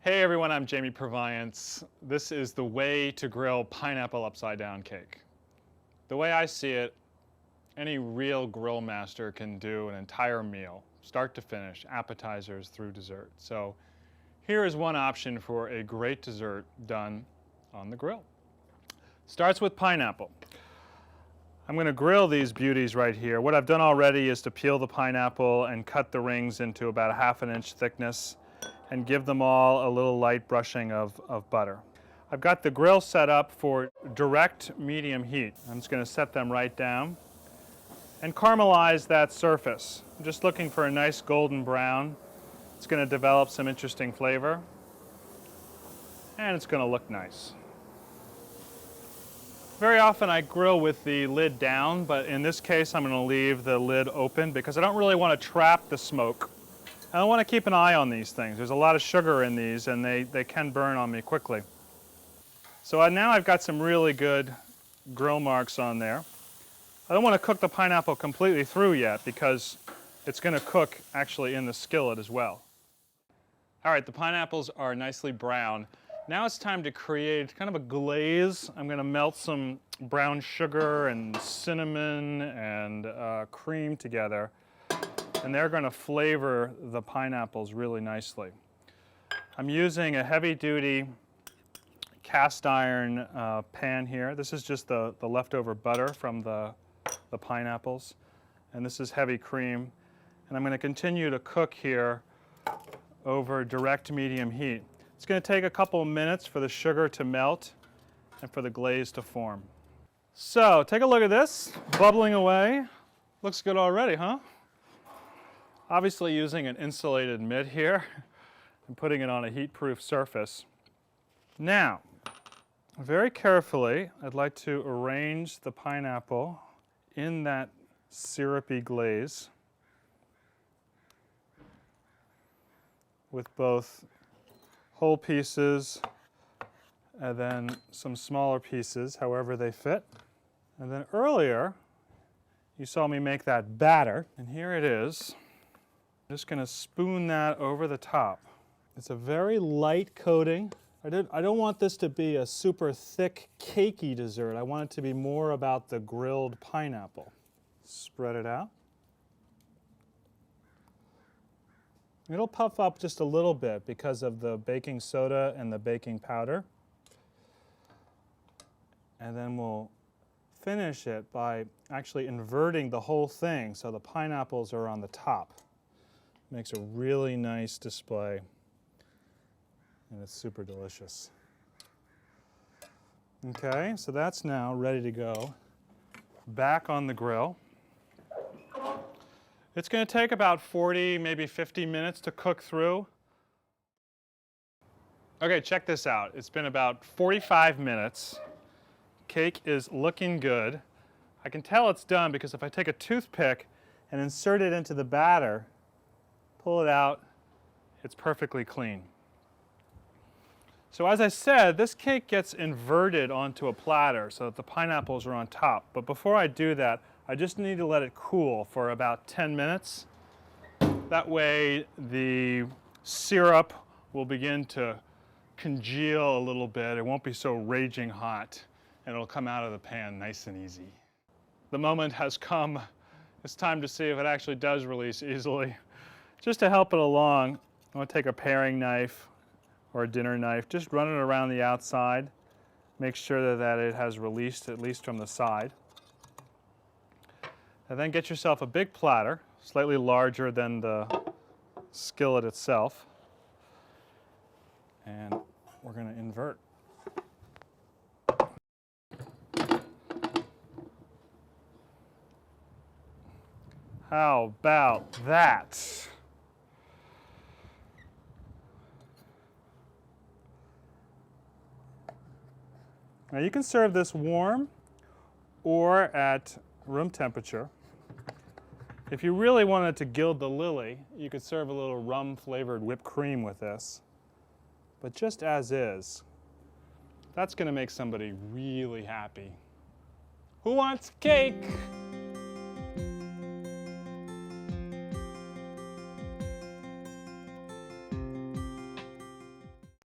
Hey everyone, I'm Jamie Proviance. This is the way to grill pineapple upside down cake. The way I see it, any real grill master can do an entire meal, start to finish, appetizers through dessert. So here is one option for a great dessert done on the grill. Starts with pineapple. I'm going to grill these beauties right here. What I've done already is to peel the pineapple and cut the rings into about a ½ inch thickness and give them all a little light brushing of butter. I've got the grill set up for direct medium heat. I'm just going to set them right down and caramelize that surface. I'm just looking for a nice golden brown. It's going to develop some interesting flavor and it's going to look nice. Very often I grill with the lid down, but in this case I'm going to leave the lid open because I don't really want to trap the smoke. I want to keep an eye on these things. There's a lot of sugar in these and they can burn on me quickly. So now I've got some really good grill marks on there. I don't want to cook the pineapple completely through yet because it's going to cook actually in the skillet as well. All right, the pineapples are nicely brown. Now it's time to create kind of a glaze. I'm going to melt some brown sugar and cinnamon and cream together, and they're going to flavor the pineapples really nicely. I'm using a heavy-duty cast iron pan here. This is just the leftover butter from the pineapples, and this is heavy cream. And I'm going to continue to cook here over direct medium heat. It's going to take a couple of minutes for the sugar to melt and for the glaze to form. So take a look at this, bubbling away. Looks good already, huh? Obviously using an insulated mitt here and putting it on a heat-proof surface. Now, very carefully, I'd like to arrange the pineapple in that syrupy glaze with both whole pieces and then some smaller pieces, however they fit. And then earlier, you saw me make that batter, and here it is. I'm just going to spoon that over the top. It's a very light coating. I don't want this to be a super thick, cakey dessert. I want it to be more about the grilled pineapple. Spread it out. It'll puff up just a little bit because of the baking soda and the baking powder. And then we'll finish it by actually inverting the whole thing so the pineapples are on the top. Makes a really nice display, and it's super delicious. Okay, so that's now ready to go. Back on the grill. It's going to take about 40, maybe 50 minutes to cook through. Okay, check this out. It's been about 45 minutes. Cake is looking good. I can tell it's done because if I take a toothpick and insert it into the batter, pull it out, it's perfectly clean. So as I said, this cake gets inverted onto a platter so that the pineapples are on top. But before I do that, I just need to let it cool for about 10 minutes. That way the syrup will begin to congeal a little bit. It won't be so raging hot, and it'll come out of the pan nice and easy. The moment has come. It's time to see if it actually does release easily. Just to help it along, I'm going to take a paring knife or a dinner knife, just run it around the outside, make sure that it has released at least from the side. And then get yourself a big platter, slightly larger than the skillet itself, and we're going to invert. How about that? Now you can serve this warm or at room temperature. If you really wanted to gild the lily, you could serve a little rum-flavored whipped cream with this. But just as is, that's going to make somebody really happy. Who wants cake?